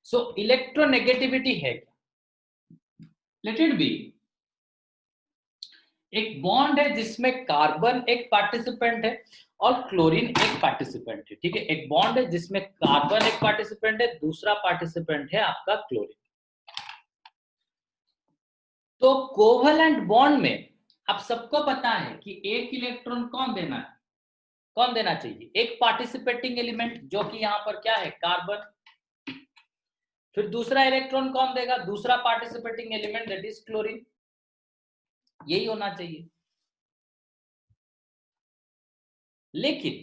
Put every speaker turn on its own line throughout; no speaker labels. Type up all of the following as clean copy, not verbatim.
सो electronegativity है क्या? Late it B एक बॉन्ड है जिसमें कार्बन एक पार्टिसिपेंट है और क्लोरीन एक पार्टिसिपेंट है, ठीक है। एक बॉन्ड है जिसमें कार्बन एक पार्टिसिपेंट है, दूसरा पार्टिसिपेंट है आपका क्लोरीन। तो कोवेलेंट बॉन्ड में आप सबको पता है कि एक इलेक्ट्रॉन कौन देना है, कौन देना चाहिए? एक पार्टिसिपेटिंग एलिमेंट जो कि यहां पर क्या है, कार्बन। फिर दूसरा इलेक्ट्रॉन कौन देगा? दूसरा participating element, that is chlorine. यही होना चाहिए। लेकिन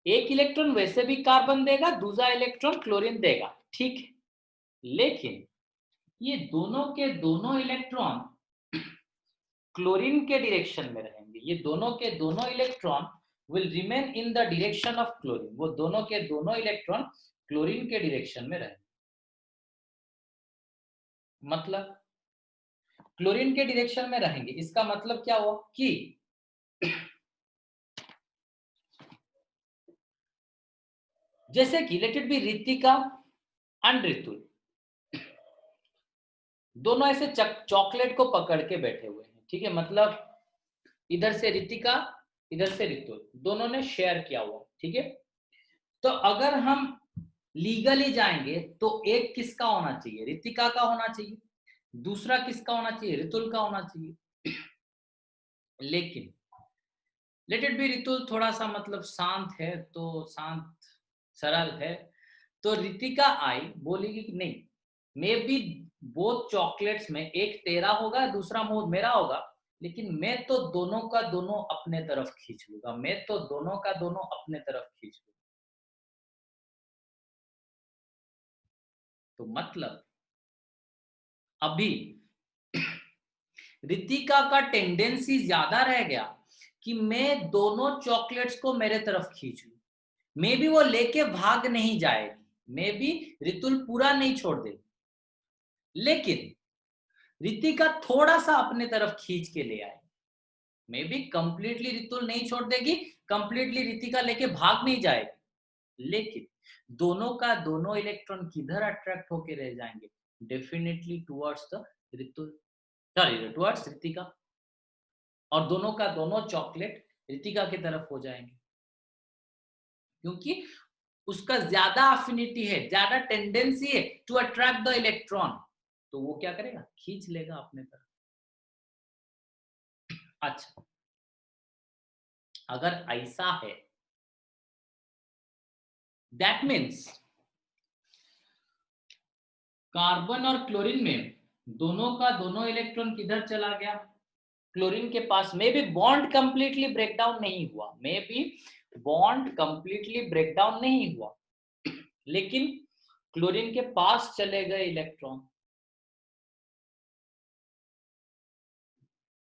एक इलेक्ट्रॉन वैसे भी कार्बन देगा, दूसरा इलेक्ट्रॉन क्लोरीन देगा, ठीक है। लेकिन ये दोनों के दोनों इलेक्ट्रॉन क्लोरीन के डायरेक्शन में रहेंगे। ये दोनों के दोनों electron will remain in the direction of chlorine. वो दोनों के दोनों इलेक्ट्रॉन क्लोरीन के डायरेक्शन में रहेंगे। मतलब क्लोरीन के डायरेक्शन में रहेंगे, इसका मतलब क्या हुआ कि जैसे कि let it be Ritika and Ritul, दोनों ऐसे चॉकलेट को पकड़ के बैठे हुए हैं, ठीक है। मतलब इधर से रितिका, इधर से ऋतुल, दोनों ने शेयर किया हुआ, ठीक है। तो अगर हम लीगली जाएंगे तो एक किसका होना चाहिए? रितिका का होना चाहिए। दूसरा किसका होना चाहिए? ऋतुल का होना चाहिए। लेकिन लेट इट बी ऋतुल थोड़ा सा मतलब शांत है, तो शांत सरल है, तो रितिका आई बोलेगी कि नहीं, मे बी बोथ चॉकलेट्स में एक तेरा होगा, दूसरा मेरा होगा, लेकिन मैं तो दोनों का दोनों अपने तरफ खींच लूंगा, मैं तो दोनों का दोनों अपने तरफ खींच लूंगा। तो मतलब अभी रितिका का टेंडेंसी ज्यादा रह गया कि मैं दोनों चॉकलेट्स को मेरे तरफ खींच लूं। मे बी वो लेके भाग नहीं जाएगी, मे बी ऋतुल पूरा नहीं छोड़ देगी, लेकिन रितिका थोड़ा सा अपने तरफ खींच के ले आएगी। मे बी कंप्लीटली ऋतुल नहीं छोड़ देगी, कंप्लीटली रितिका लेके भाग नहीं जाएगी, लेकिन दोनों का दोनों इलेक्ट्रॉन किधर अट्रैक्ट होके रह जाएंगे? Definitely towards the Ritul, sorry towards Ritika, और दोनों का दोनों चॉकलेट रितिका की तरफ हो जाएंगे, क्योंकि उसका ज्यादा अफिनिटी है, ज्यादा टेंडेंसी है टू अट्रैक्ट द इलेक्ट्रॉन, तो वो क्या करेगा? खींच लेगा अपने तरफ। अच्छा, अगर ऐसा है, दैट मीन्स कार्बन और क्लोरीन में दोनों का दोनों इलेक्ट्रॉन किधर चला गया? क्लोरीन के पास। Maybe bond completely breakdown नहीं हुआ, maybe bond completely breakdown नहीं हुआ, लेकिन क्लोरीन के पास चले गए इलेक्ट्रॉन।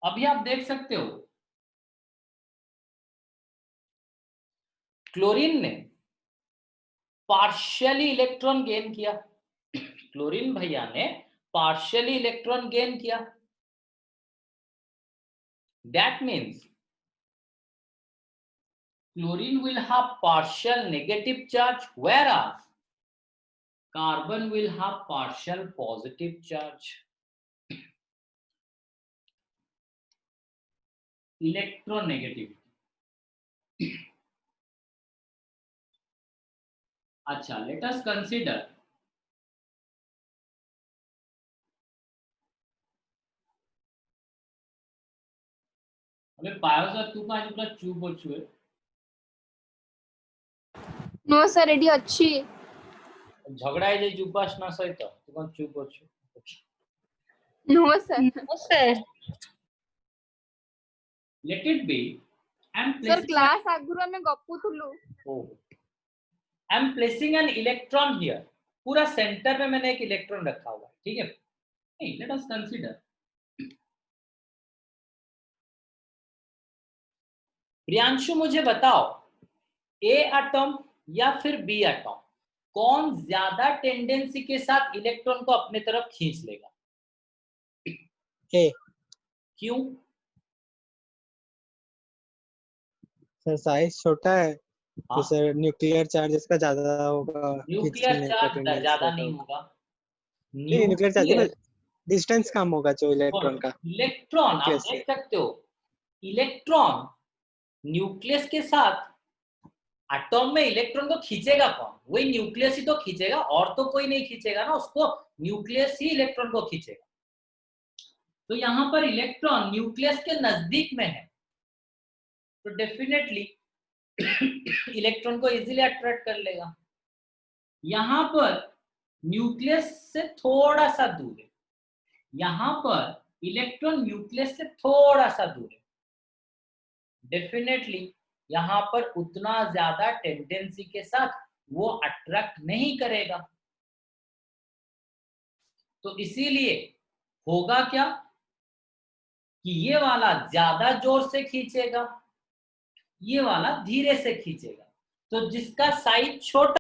अभी आप देख सकते हो क्लोरीन ने पार्शियली इलेक्ट्रॉन गेन किया, क्लोरीन भैया ने पार्शियली इलेक्ट्रॉन गेन किया। That means chlorine will have partial negative charge, whereas carbon will have partial positive charge. Electronegativity. अच्छा, let us consider हमें पायोजा तू का जो चूप और छुए
नो सर रेडी अच्छी
झगड़ा है जो चुपास ना सही तो तू कौन चुप और छु
no sir
let it be I am
sir
placing
class आगुरा में गपुथुलु
I am placing an electron here, पूरा सेंटर में मैंने एक इलेक्ट्रॉन रखा हुआ है, ठीक है। नहीं, let us consider प्रियांशु मुझे बताओ ए एटम या फिर बी एटम कौन ज्यादा टेंडेंसी के साथ इलेक्ट्रॉन को अपने तरफ खींच लेगा?
ए।
क्यों?
सर साइज छोटा है तो
हाँ,
सर न्यूक्लियर चार्जेस का ज्यादा होगा,
न्यूक्लियर
खींचने का
चार्ज
टेंडेंसी
ज्यादा
ज्यादा
नहीं
होगा।
होगा।
नहीं, न्यूक्लियर चार्ज
न्यूक्लियस,
डिस्टेंस कम होगा जो इलेक्ट्रॉन का
इलेक्ट्रॉन आप
न्यूक्लियस से।
देख सकते हो, इलेक्ट्रॉन न्यूक्लियस के साथ एटॉम में इलेक्ट्रॉन को खींचेगा कौन? वही न्यूक्लियस ही तो खींचेगा, और तो कोई नहीं खींचेगा ना उसको, न्यूक्लियस ही इलेक्ट्रॉन को खींचेगा। तो यहां पर इलेक्ट्रॉन न्यूक्लियस के नजदीक में है, तो डेफिनेटली इलेक्ट्रॉन को इजीली अट्रैक्ट कर लेगा। यहां पर न्यूक्लियस से थोड़ा सा दूर है, यहां पर इलेक्ट्रॉन न्यूक्लियस से थोड़ा सा दूर है, डेफिनेटली यहां पर उतना ज्यादा टेंडेंसी के साथ वो अट्रैक्ट नहीं करेगा। तो इसीलिए होगा क्या कि ये वाला ज्यादा जोर से खींचेगा, ये वाला धीरे से खींचेगा। तो जिसका साइज छोटा,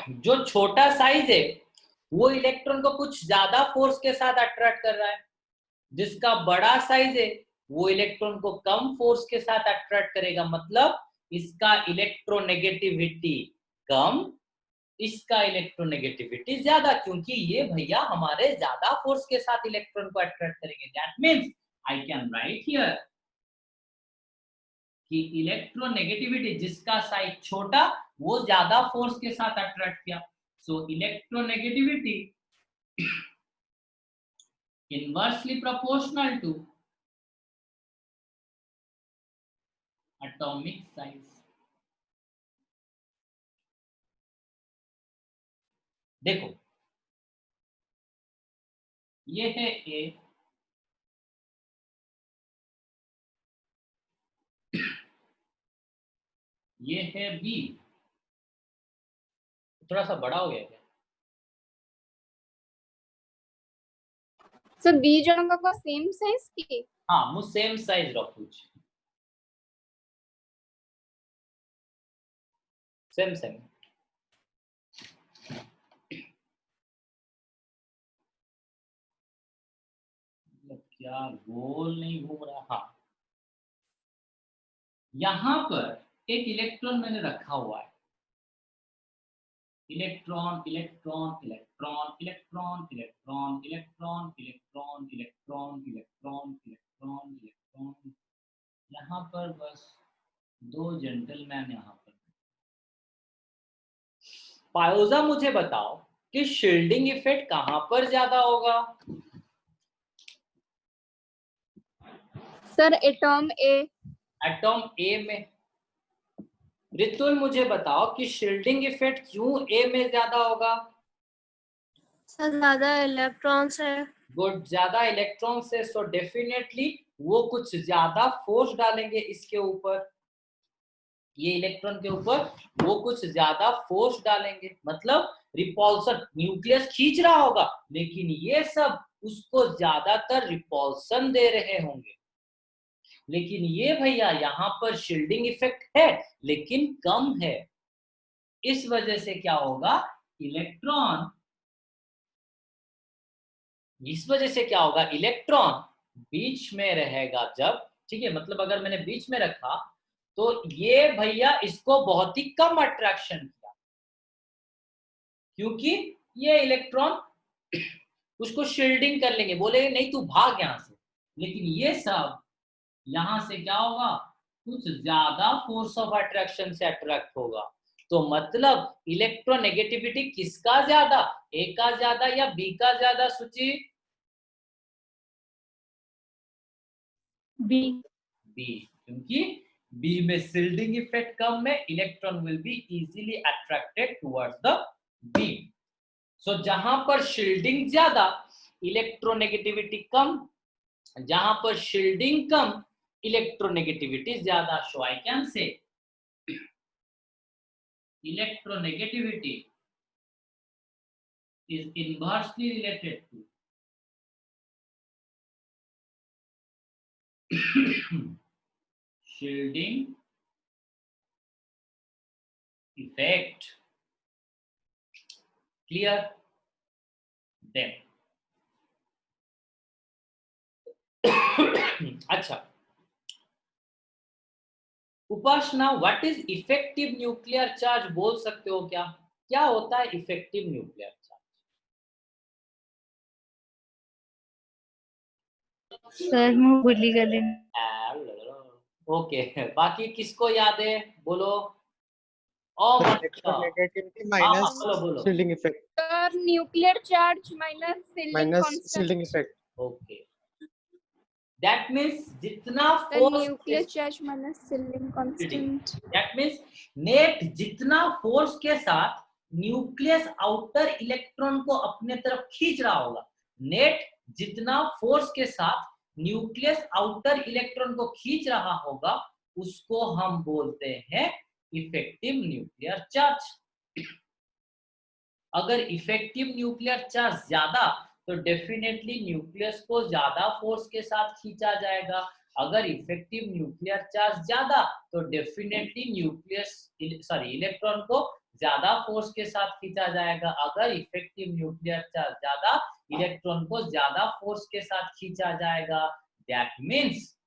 जो छोटा साइज है वो इलेक्ट्रॉन को कुछ ज्यादा फोर्स के साथ अट्रैक्ट कर रहा है, जिसका बड़ा साइज है वो इलेक्ट्रॉन को कम फोर्स के साथ अट्रैक्ट करेगा। मतलब इसका इलेक्ट्रोनेगेटिविटी कम, इसका इलेक्ट्रोनेगेटिविटी ज्यादा, क्योंकि ये भैया हमारे ज्यादा फोर्स के साथ इलेक्ट्रॉन को अट्रैक्ट करेंगे। That means I can write here कि इलेक्ट्रोनेगेटिविटी जिसका साइज छोटा वो ज्यादा फोर्स के साथ अट्रैक्ट किया। So electronegativity inversely proportional to atomic size. देखो ये है ए, ये है बी। थोड़ा सा बड़ा हो गया क्या?
सर दी जणक का सेम साइज की
हाँ, मु सेम साइज रखू, सेम सेम। क्या गोल नहीं घूम रहा? हाँ, यहां पर एक इलेक्ट्रॉन मैंने रखा हुआ है, electron electron electron electron electron electron electron electron electron electron electron. यहाँ पर बस दो जेंटलमैन यहाँ पर। पायोजा मुझे बताओ कि शील्डिंग इफेक्ट कहां पर ज्यादा होगा?
सर एटॉम ए।
एटॉम ए में। रितुल मुझे बताओ कि शील्डिंग इफेक्ट क्यों ए में ज्यादा होगा?
सर ज्यादा इलेक्ट्रॉन्स है।
गुड, ज्यादा इलेक्ट्रॉन से, सो डेफिनेटली वो कुछ ज्यादा फोर्स डालेंगे इसके ऊपर, ये इलेक्ट्रॉन के ऊपर वो कुछ ज्यादा फोर्स डालेंगे। मतलब रिपल्सन, न्यूक्लियस खींच रहा होगा लेकिन ये सब उसको ज्यादातर रिपल्सन दे रहे होंगे। लेकिन ये भैया यहाँ पर शील्डिंग इफेक्ट है लेकिन कम है। इस वजह से क्या होगा, इलेक्ट्रॉन, इस वजह से क्या होगा, इलेक्ट्रॉन बीच में रहेगा जब, ठीक है, मतलब अगर मैंने बीच में रखा तो ये भैया इसको बहुत ही कम अट्रैक्शन किया, क्योंकि ये इलेक्ट्रॉन उसको शील्डिंग कर लेंगे, बोले नहीं तू भाग यहां से। लेकिन ये सब यहां से क्या होगा, कुछ ज्यादा फोर्स ऑफ अट्रैक्शन से अट्रैक्ट होगा। तो मतलब इलेक्ट्रोनेगेटिविटी किसका ज्यादा, ए का ज्यादा या बी का ज्यादा? सूची
बी।
बी, क्योंकि बी में शील्डिंग इफेक्ट कम है, electron will be easily attracted towards the beam. So जहां पर शील्डिंग ज्यादा, इलेक्ट्रोनेगेटिविटी कम, जहां पर शील्डिंग कम, इलेक्ट्रोनेगेटिविटी ज्यादा। So I can say electronegativity is inversely related to shielding effect. Clear? Then अच्छा, Upasana, what is effective nuclear charge बोल सकते हो क्या? क्या होता है इफेक्टिव न्यूक्लियर चार्ज?
सर मैं भूल गई।
ओके, बाकी किसको याद है बोलो। ओ अच्छा,
इलेक्ट्रोनेगेटिविटी
हाँ हाँ
माइनस
बोलो बोलो।
Shielding effect
sir nuclear charge minus shielding
minus
constant.
Shielding effect.
Okay, that means जितना
the
force,
nuclear charge minus shielding constant.
That means net जितना फोर्स के साथ न्यूक्लियस आउटर इलेक्ट्रॉन को अपने तरफ खींच रहा होगा, नेट जितना फोर्स के साथ न्यूक्लियस आउटर इलेक्ट्रॉन को खींच रहा होगा, उसको हम बोलते हैं इफेक्टिव न्यूक्लियर चार्ज। अगर इफेक्टिव न्यूक्लियर चार्ज ज्यादा तो डेफिनेटली न्यूक्लियस को ज्यादा फोर्स के साथ खींचा जाएगा। अगर इफेक्टिव न्यूक्लियर चार्ज ज्यादा तो डेफिनेटली इलेक्ट्रॉन को ज्यादा फोर्स के साथ खींचा जाएगा। अगर इफेक्टिव न्यूक्लियर चार्ज ज्यादा, इलेक्ट्रॉन को ज्यादा फोर्स के साथ खींचा जाएगा। That means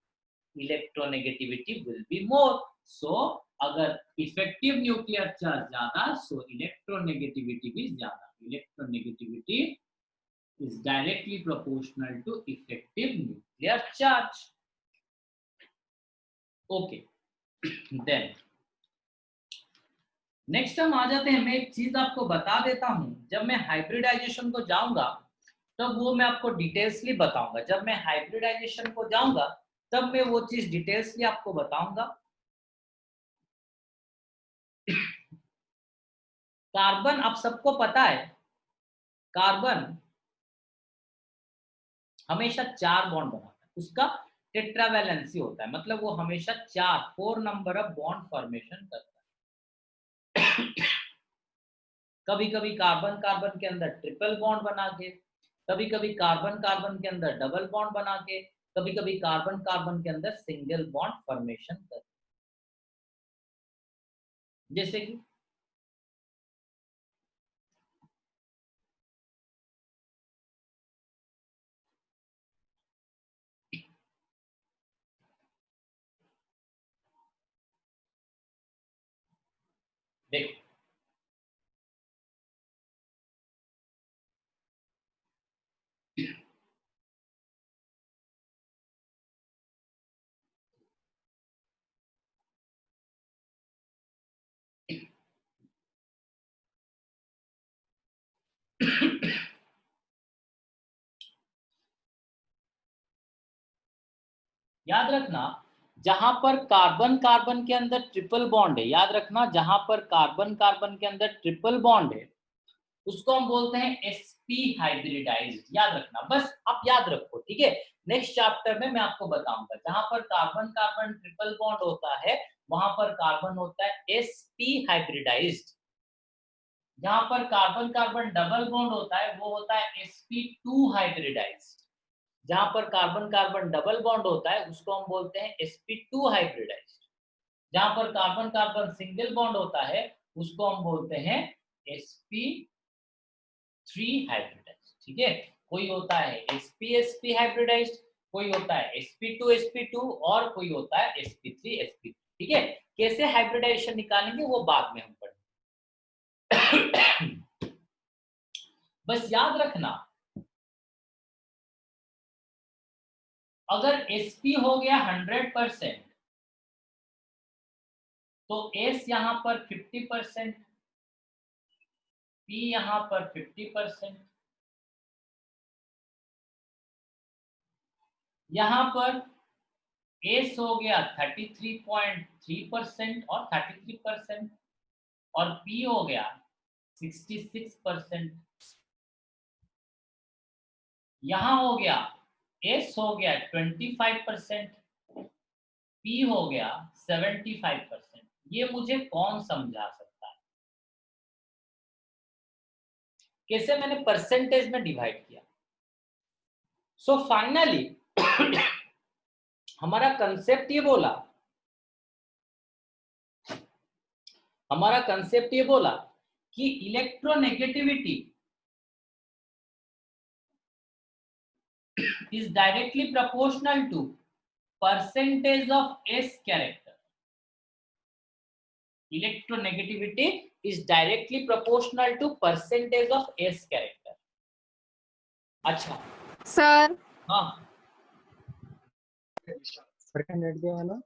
electronegativity will be more. So अगर इफेक्टिव न्यूक्लियर चार्ज ज्यादा, सो इलेक्ट्रोनेगेटिविटी भी ज्यादा। Electronegativity is directly proportional to effective nuclear charge. Okay, then next हम आ जाते हैं। मैं एक चीज आपको बता देता हूं, जब मैं हाइब्रिडाइजेशन को जाऊंगा तब वो मैं आपको डिटेल्सली बताऊंगा। जब मैं हाइब्रिडाइजेशन को जाऊंगा तब मैं वो चीज डिटेल्सली आपको बताऊंगा। कार्बन, आप सबको पता है कार्बन हमेशा 4 बॉन्ड बनाता है, उसका टेट्रावैलेंसी होता है, मतलब वो हमेशा 4 नंबर ऑफ बॉन्ड फॉर्मेशन करता है। कभी कभी कार्बन कार्बन के अंदर ट्रिपल बॉन्ड बना के, कभी कभी कार्बन कार्बन के अंदर डबल बॉन्ड बना के, कभी कभी कार्बन कार्बन के अंदर सिंगल बॉन्ड फॉर्मेशन करता है। जैसे कि देखो, याद रखना जहां पर कार्बन कार्बन के अंदर ट्रिपल बॉन्ड है, याद रखना जहां पर कार्बन कार्बन के अंदर ट्रिपल बॉन्ड है उसको हम बोलते हैं sp हाइब्रिडाइज्ड। याद रखना, बस आप याद रखो, ठीक है। नेक्स्ट चैप्टर में मैं आपको बताऊंगा, जहां पर कार्बन कार्बन ट्रिपल बॉन्ड होता है वहां पर कार्बन होता है sp हाइब्रिडाइज्ड। जहां पर कार्बन कार्बन डबल बॉन्ड होता है वो होता है sp2 हाइब्रिडाइज्ड। जहां पर कार्बन कार्बन डबल बॉन्ड होता है उसको हम बोलते हैं sp2 हाइब्रिडाइज्ड। जहां पर कार्बन कार्बन सिंगल बॉन्ड होता है उसको हम बोलते हैं sp3 हाइब्रिडाइज्ड, ठीक है। कोई होता है sp हाइब्रिडाइज्ड, कोई होता है sp2 और कोई होता है sp3 ठीक है। कैसे हाइब्रिडाइजेशन निकालेंगे वो बाद में हम पढ़ेंगे। बस याद रखना, अगर sp हो गया 100% तो s यहां पर 50%, p यहां पर 50%, यहां पर s हो गया 33.3% और 33%, और p हो गया 66%। यहां हो गया s हो गया 25%, p हो गया 75%। ये मुझे कौन समझा सकता है कैसे मैंने परसेंटेज में डिवाइड किया? सो फाइनली हमारा कंसेप्ट ये बोला कि electronegativity is directly proportional to percentage of S character. Electronegativity is directly proportional to percentage of S character. अच्छा
सर
हाँ
सर का नेट गया ना